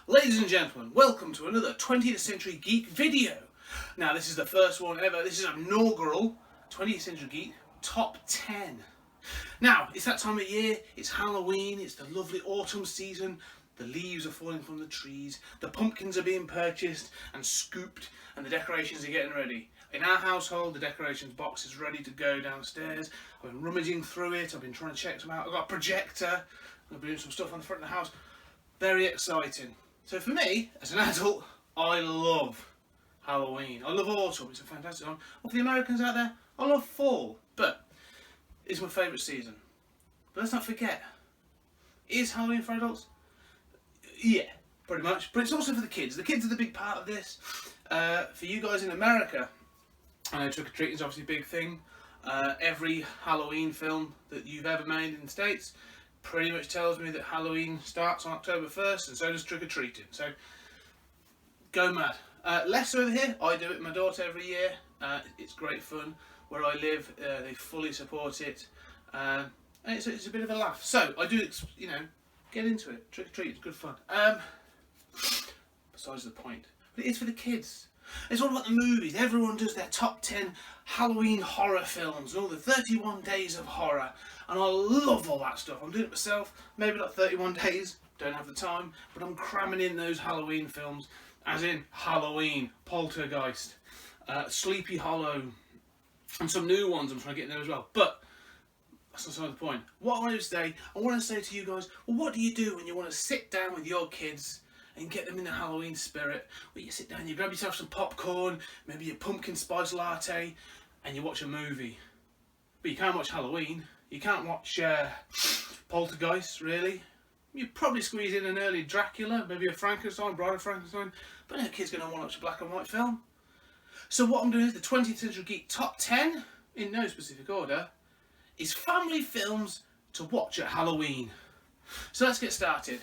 Ladies and gentlemen, welcome to another 20th Century Geek video. Now this is the first one ever, this is an inaugural 20th Century Geek Top 10. Now, it's that time of year, it's Halloween, it's the lovely autumn season, the leaves are falling from the trees, the pumpkins are being purchased and scooped, and the decorations are getting ready. In our household, the decorations box is ready to go downstairs. I've been rummaging through it, I've been trying to check them out, I've got a projector, I've been doing some stuff on the front of the house. Very exciting. So for me, as an adult, I love Halloween. I love autumn, it's a fantastic time. Well, for the Americans out there, I love fall, but it's my favourite season. But let's not forget, is Halloween for adults? Yeah, pretty much. But it's also for the kids. The kids are the big part of this. For you guys in America, I know trick-or-treating is obviously a big thing. Every Halloween film that you've ever made in the States pretty much tells me that Halloween starts on October 1st, and so does trick-or-treating. So, go mad. Less over here, I do it with my daughter every year. It's great fun. Where I live, they fully support it. And it's a bit of a laugh. So, I do, get into it. Trick-or-treat, it's good fun. Besides the point. But it is for the kids. It's all about the movies. Everyone does their top 10 Halloween horror films and all the 31 days of horror. And I love all that stuff. I'm doing it myself. Maybe not 31 days. Don't have the time. But I'm cramming in those Halloween films. As in Halloween, Poltergeist, Sleepy Hollow. And some new ones I'm trying to get in there as well. But that's not the point. What I want to say to you guys, well, what do you do when you want to sit down with your kids and get them in the Halloween spirit? Well, you sit down, you grab yourself some popcorn, maybe a pumpkin spice latte, and you watch a movie. But you can't watch Halloween. You can't watch Poltergeist, really. You'd probably squeeze in an early Dracula, maybe a Frankenstein, Bride of Frankenstein, but no kid's going to want to watch a black and white film. So what I'm doing is the 20th Century Geek Top 10, in no specific order, is family films to watch at Halloween. So let's get started.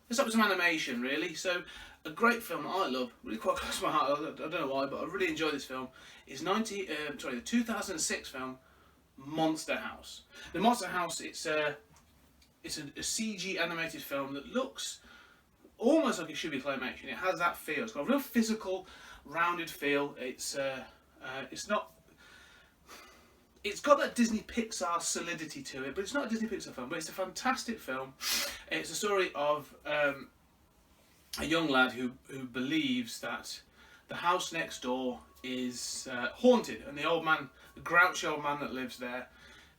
Let's start with some animation, really. So a great film that I love, really quite close to my heart, I don't know why, but I really enjoy this film, is the 2006 film Monster House. The Monster House, it's a CG animated film that looks almost like it should be claymation. It has that feel. It's got a real physical, rounded feel. It's got that Disney Pixar solidity to it, but it's not a Disney Pixar film, but it's a fantastic film. It's a story of a young lad who believes that the house next door is haunted, and the old man, the grouchy old man that lives there,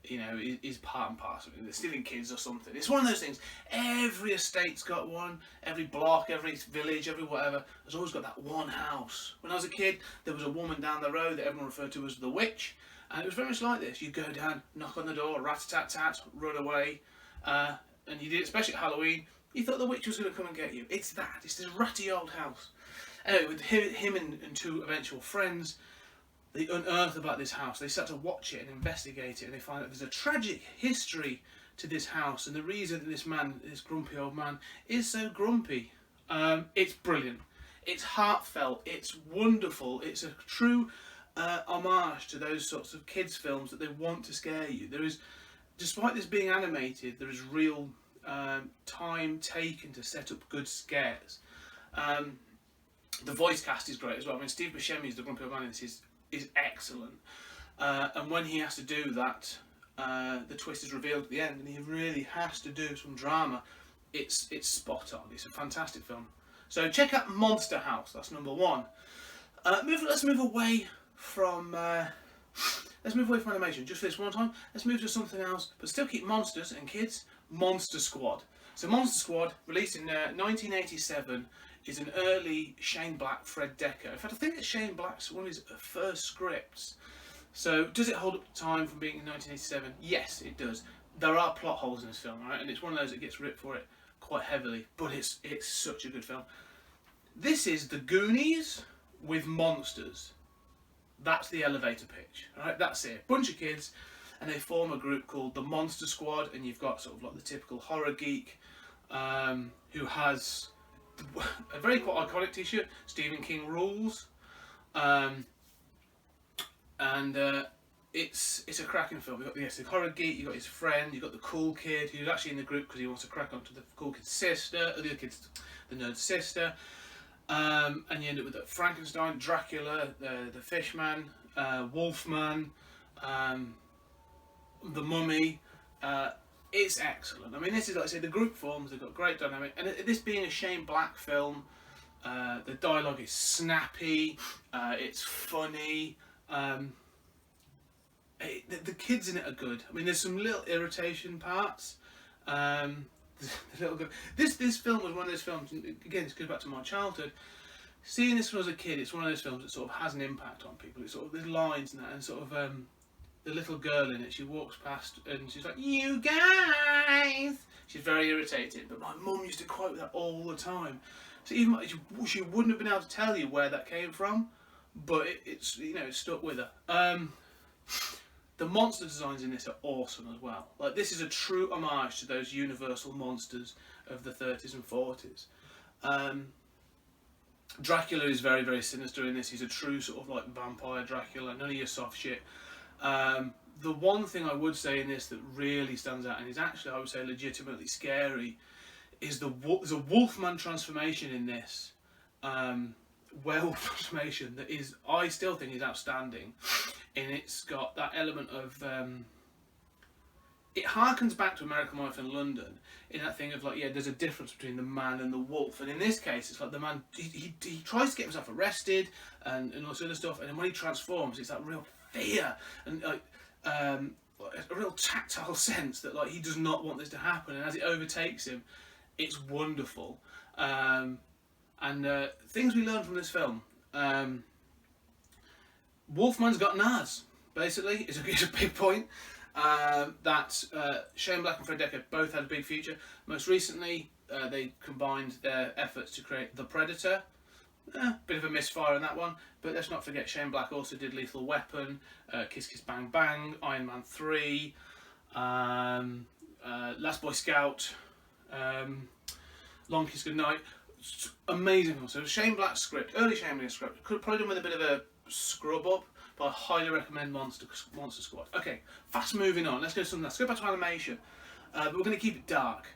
is part and parcel of it. They're stealing kids or something. It's one of those things. Every estate's got one. Every block, every village, every whatever has always got that one house. When I was a kid, there was a woman down the road that everyone referred to as the witch. And it was very much like this. You go down, knock on the door, rat-a-tat-tat, run away. And you did it, especially at Halloween. You thought the witch was going to come and get you. It's that. It's this ratty old house. Anyway, with him and two eventual friends, they unearth about this house. They start to watch it and investigate it. And they find that there's a tragic history to this house. And the reason that this man, this grumpy old man, is so grumpy. It's brilliant. It's heartfelt. It's wonderful. It's a true homage to those sorts of kids films that they want to scare you. There is, despite this being animated, there is real time taken to set up good scares. The voice cast is great as well. I mean, Steve Buscemi is the grumpy old man in this is excellent. And when he has to do that, the twist is revealed at the end, and he really has to do some drama. It's spot on. It's a fantastic film. So check out Monster House. That's number one. Let's move away from animation just for this one time. Let's move to something else, but still keep monsters and kids. Monster Squad. So Monster Squad, released in 1987, is an early Shane Black, Fred Dekker. In fact, I think it's Shane Black's one of his first scripts. So does it hold up to time from being in 1987? Yes, it does. There are plot holes in this film, right? And it's one of those that gets ripped for it quite heavily, but it's such a good film. This is The Goonies with monsters. That's the elevator pitch, right? That's it. Bunch of kids, and they form a group called the Monster Squad, and you've got sort of like the typical horror geek who has a very quite iconic t-shirt, Stephen King Rules, and it's a cracking film. You've got the horror geek, you've got his friend, you've got the cool kid who's actually in the group because he wants to crack onto the cool kid's sister, or the other kid's the nerd's sister. And you end up with Frankenstein, Dracula, the Fishman, Wolfman, the Mummy. It's excellent. I mean, this is, like I say, the group forms, they've got great dynamic. And this being a Shane Black film, the dialogue is snappy, it's funny. The kids in it are good. I mean, there's some little irritation parts. This film was one of those films, again, this goes back to my childhood. Seeing this when I was a kid, it's one of those films that sort of has an impact on people. It's sort of, there's lines in that, and sort of the little girl in it, she walks past and she's like, "You guys!" She's very irritated, but my mum used to quote that all the time. So even she wouldn't have been able to tell you where that came from, but it's, you know, it stuck with her. The monster designs in this are awesome as well. Like, this is a true homage to those Universal monsters of the 30s and 40s. Dracula is very, very sinister in this. He's a true sort of like vampire Dracula, none of your soft shit. The one thing I would say in this that really stands out, and is actually, I would say, legitimately scary, is there's a Wolfman transformation in this. Werewolf transformation that is, I still think, is outstanding. And it's got that element of it harkens back to American Life in London, in that thing of like, yeah, there's a difference between the man and the wolf, and in this case it's like the man, he tries to get himself arrested and all this other stuff, and then when he transforms, it's that real fear and like a real tactile sense that like he does not want this to happen, and as it overtakes him, it's wonderful. And things we learn from this film. Wolfman's got NAS, basically, is a big point. That Shane Black and Fred Dekker both had a big future. Most recently, they combined their efforts to create The Predator. Bit of a misfire on that one, but let's not forget Shane Black also did Lethal Weapon, Kiss Kiss Bang Bang, Iron Man 3, Last Boy Scout, Long Kiss Goodnight. Amazing film. So Shane Black's script, early Shane Black's script, could probably done with a bit of a scrub up, but I highly recommend Monster Squad. Okay, fast moving on. Let's go to something else. Let's go back to animation, but we're going to keep it dark.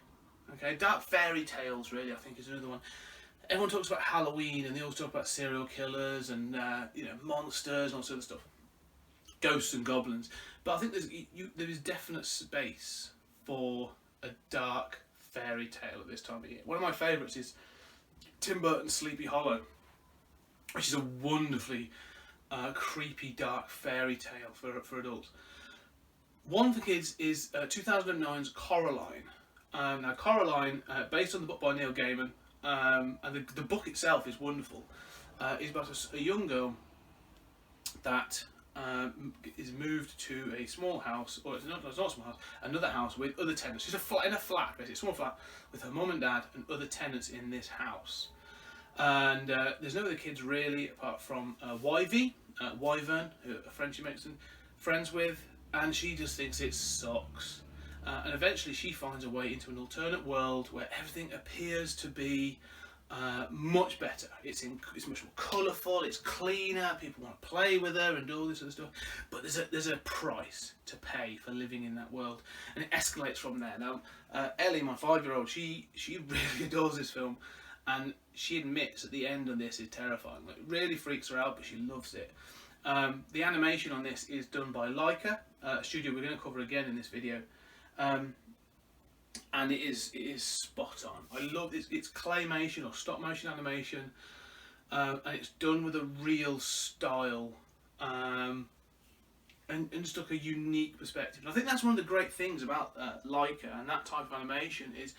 Okay, dark fairy tales really, I think, is another one. Everyone talks about Halloween, and they always talk about serial killers and you know, monsters and all sort of stuff, ghosts and goblins. But I think there is definite space for a dark fairy tale at this time of year. One of my favourites is Tim Burton's Sleepy Hollow, which is a wonderfully creepy, dark fairy tale for adults. One for kids is 2009's Coraline. Now Coraline, based on the book by Neil Gaiman, and the book itself is wonderful. Is about a young girl that is moved to a small house, or it's not a small house, another house with other tenants. She's in a flat, basically, a small flat, with her mum and dad and other tenants in this house. And there's no other kids really, apart from Wyvern, who a friend she makes friends with, and she just thinks it sucks. And eventually she finds a way into an alternate world where everything appears to be much better. It's much more colourful, it's cleaner, people want to play with her and do all this other stuff. But there's a price to pay for living in that world, and it escalates from there. Now, Ellie, my 5-year-old, she really adores this film, and she admits at the end of this is terrifying. Like, it really freaks her out, but she loves it. The animation on this is done by Leica, a studio we're going to cover again in this video. And it is spot on. I love it. It's claymation or stop motion animation, and it's done with a real style, and just like a unique perspective. And I think that's one of the great things about Leica and that type of animation is,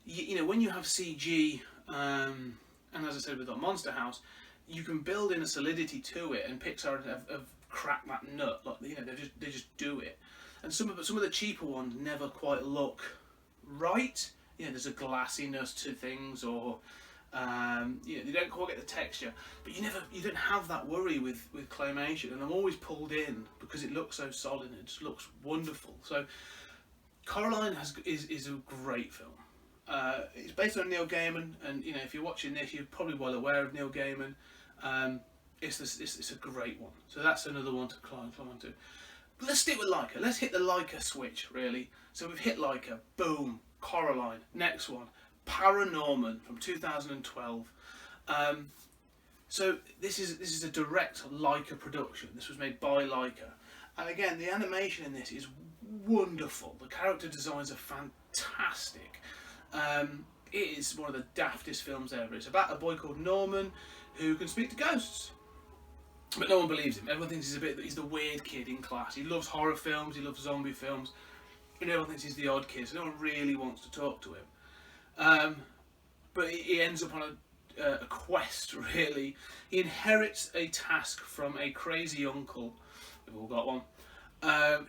you know, when you have CG, and as I said with the Monster House, you can build in a solidity to it, and Pixar have cracked that nut. Like, you know, they just do it. And some of the cheaper ones never quite look right. You know, there's a glassiness to things, or you know, they don't quite get the texture. But you don't have that worry with claymation, and I'm always pulled in because it looks so solid and it just looks wonderful. So Coraline is a great film. It's based on Neil Gaiman, and you know, if you're watching this, you're probably well aware of Neil Gaiman. It's a great one. So that's another one to climb onto. let's stick with Leica. Let's hit the Leica switch, really. So we've hit Leica, boom, Coraline. Next one, Paranorman from 2012. So this is a direct Leica production. This was made by Leica, and again, the animation in this is wonderful. The character designs are fantastic. It is one of the daftest films ever. It's about a boy called Norman who can speak to ghosts. But no one believes him. Everyone thinks he's the weird kid in class. He loves horror films, he loves zombie films, and everyone thinks he's the odd kid, so no one really wants to talk to him. But he ends up on a quest, really. He inherits a task from a crazy uncle, we've all got one,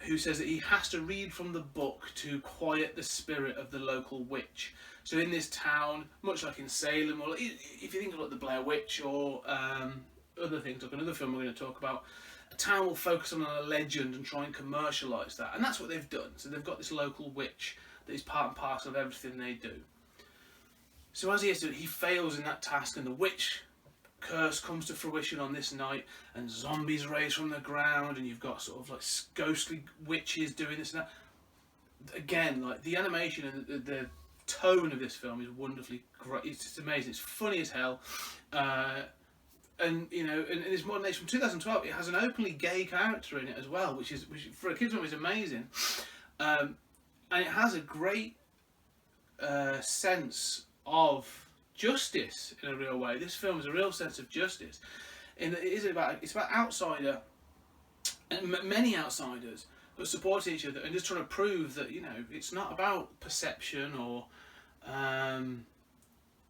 who says that he has to read from the book to quiet the spirit of the local witch. So in this town, much like in Salem, or if you think of like the Blair Witch or other things, like another film we're going to talk about, a town will focus on a legend and try and commercialise that, and that's what they've done. So they've got this local witch that is part and parcel of everything they do. So as he fails in that task, and the witch curse comes to fruition on this night, and zombies raise from the ground, and you've got sort of like ghostly witches doing this and that. Again, like the animation and the tone of this film is wonderfully great. It's just amazing. It's funny as hell. And you know, and it's modern age from 2012. It has an openly gay character in it as well, which for a kids' film is amazing. And it has a great sense of justice in a real way. This film is a real sense of justice, in that it's about outsider and many outsiders that support each other and just trying to prove that, you know, it's not about perception or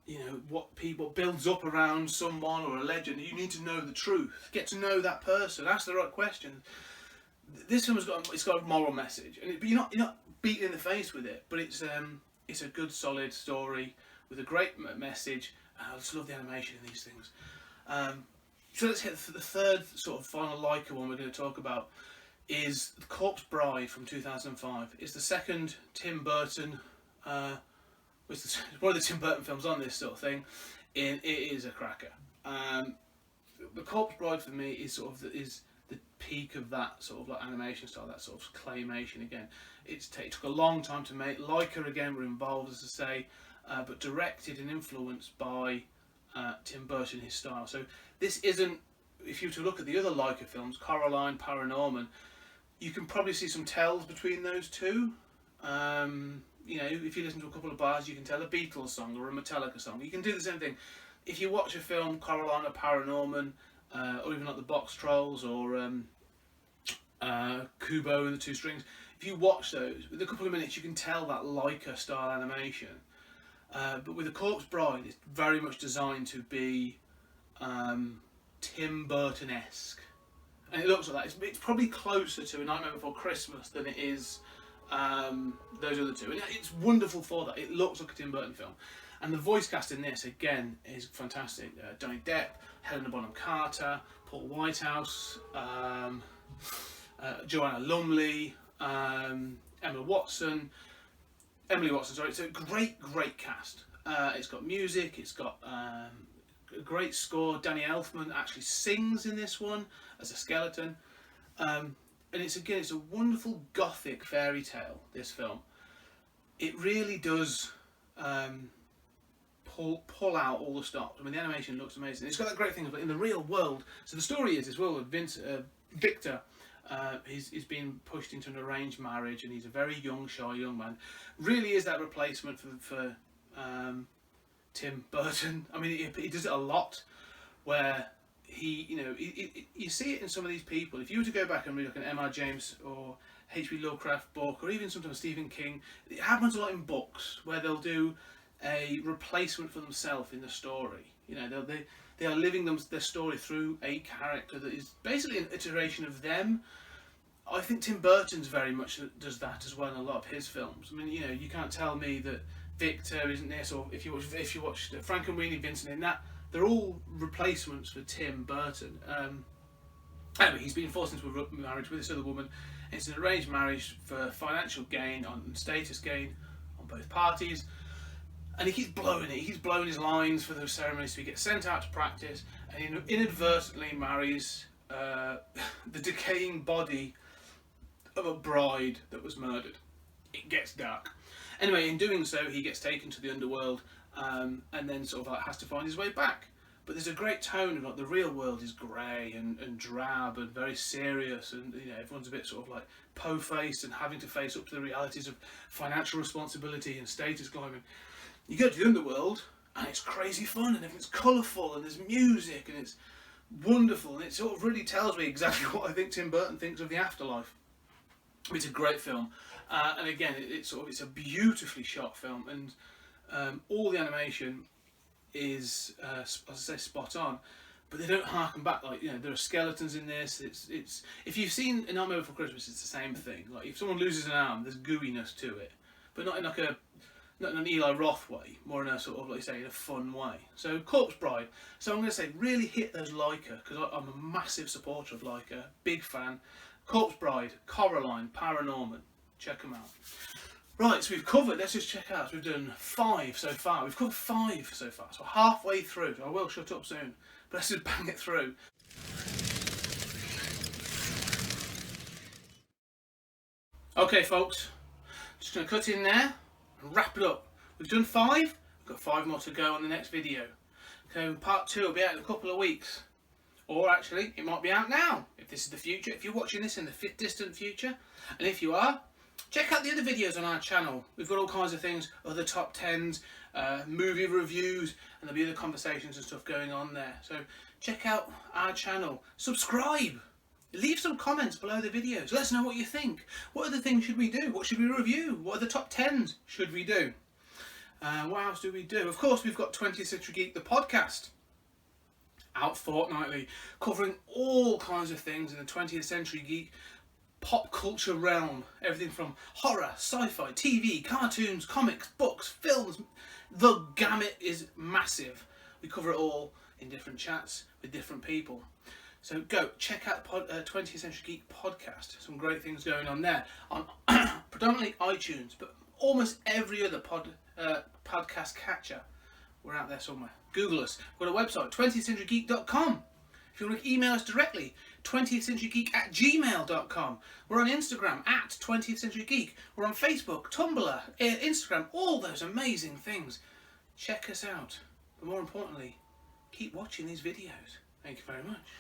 you know, what builds up around someone or a legend. You need to know the truth, get to know that person, ask the right questions. This film has got a moral message, and you're not beaten in the face with it, but it's a good solid story with a great message. I just love the animation in these things. So let's hit the third sort of final Leica one we're going to talk about is The Corpse Bride from 2005. It's the second Tim Burton, it's one of the Tim Burton films on this sort of thing. It is a cracker. The Corpse Bride for me is sort of the peak of that sort of like animation style, that sort of claymation again. It took a long time to make. Leica again were involved, as I say, but directed and influenced by Tim Burton, his style. So this isn't, if you were to look at the other Leica films, Coraline, Paranorman, you can probably see some tells between those two. You know, if you listen to a couple of bars, you can tell a Beatles song or a Metallica song. You can do the same thing. If you watch a film, Coraline or Paranorman, or even like the Box Trolls or Kubo and the Two Strings, if you watch those, with a couple of minutes you can tell that Leica style animation. But with The Corpse Bride, it's very much designed to be Tim Burton-esque. And it looks like that. It's probably closer to A Nightmare Before Christmas than it is those other two. And it's wonderful for that. It looks like a Tim Burton film. And the voice cast in this, again, is fantastic. Johnny Depp, Helena Bonham Carter, Paul Whitehouse, Joanna Lumley, Emily Watson, sorry. It's a great cast. It's got music, it's got a great score. Danny Elfman actually sings in this one as a skeleton. And it's a wonderful gothic fairy tale, this film. It really does pull out all the stops. I mean, the animation looks amazing. It's got that great thing of in the real world. So the story is as well with Victor. He's been pushed into an arranged marriage, and he's a very shy young man. Really is that replacement for Tim Burton. I mean, he does it a lot, where you see it in some of these people. If you were to go back and read like an M.R. James or H.P. Lovecraft book, or even sometimes Stephen King, it happens a lot in books where they'll do a replacement for themselves in the story. You know, they are living their story through a character that is basically an iteration of them. I think Tim Burton's very much does that as well in a lot of his films. I mean, you know, you can't tell me that Victor isn't this, or if you watch Frankenweenie, Vincent in that, they're all replacements for Tim Burton. Anyway, he's been forced into a marriage with this other woman. It's an arranged marriage for financial gain and status gain on both parties. And he keeps blowing it. He keeps blowing his lines for the ceremony, so he gets sent out to practice, and he inadvertently marries the decaying body of a bride that was murdered. It gets dark. Anyway, in doing so, he gets taken to the underworld, and then sort of like has to find his way back. But there's a great tone of like the real world is grey and drab and very serious, and you know, everyone's a bit sort of like po-faced and having to face up to the realities of financial responsibility and status climbing. You go to the underworld and it's crazy fun and everything's colourful and there's music and it's wonderful, and it sort of really tells me exactly what I think Tim Burton thinks of the afterlife. It's a great film, and again, it's a beautifully shot film, and all the animation is, as I say, spot on. But they don't harken back, like, you know, there are skeletons in this. It's if you've seen A Nightmare Before Christmas, it's the same thing. Like, if someone loses an arm, there's gooiness to it, but not in like not in an Eli Roth way, more in a sort of, like you say, in a fun way. So Corpse Bride. So I'm going to say, really hit those Leica, because I'm a massive supporter of Leica, big fan. Corpse Bride, Coraline, Paranorman. Check them out. Right, so we've covered, let's just check out, so we've done 5 so far. We've covered 5 so far, so halfway through. I will shut up soon, but let's just bang it through. Okay folks, just going to cut in there and wrap it up. We've done 5, we've got 5 more to go on the next video. So part 2 will be out in a couple of weeks. Or actually, it might be out now, if this is the future, if you're watching this in the distant future. And if you are, check out the other videos on our channel. We've got all kinds of things, other top 10s, movie reviews, and there'll be other conversations and stuff going on there. So check out our channel, subscribe, leave some comments below the videos. Let us know what you think. What other things should we do? What should we review? What other top 10s should we do? What else do we do? Of course, we've got 20th Century Geek, the podcast, out fortnightly, covering all kinds of things in the 20th Century Geek pop culture realm. Everything from horror, sci-fi, TV, cartoons, comics, books, films. The gamut is massive. We cover it all in different chats with different people. So go check out the 20th Century Geek podcast. Some great things going on there. On predominantly iTunes, but almost every other podcast catcher. We're out there somewhere. Google us. We've got a website, 20thcenturygeek.com. If you want to email us directly, 20thcenturygeek@gmail.com. We're on Instagram, @20th Century Geek. We're on Facebook, Tumblr, Instagram, all those amazing things. Check us out. But more importantly, keep watching these videos. Thank you very much.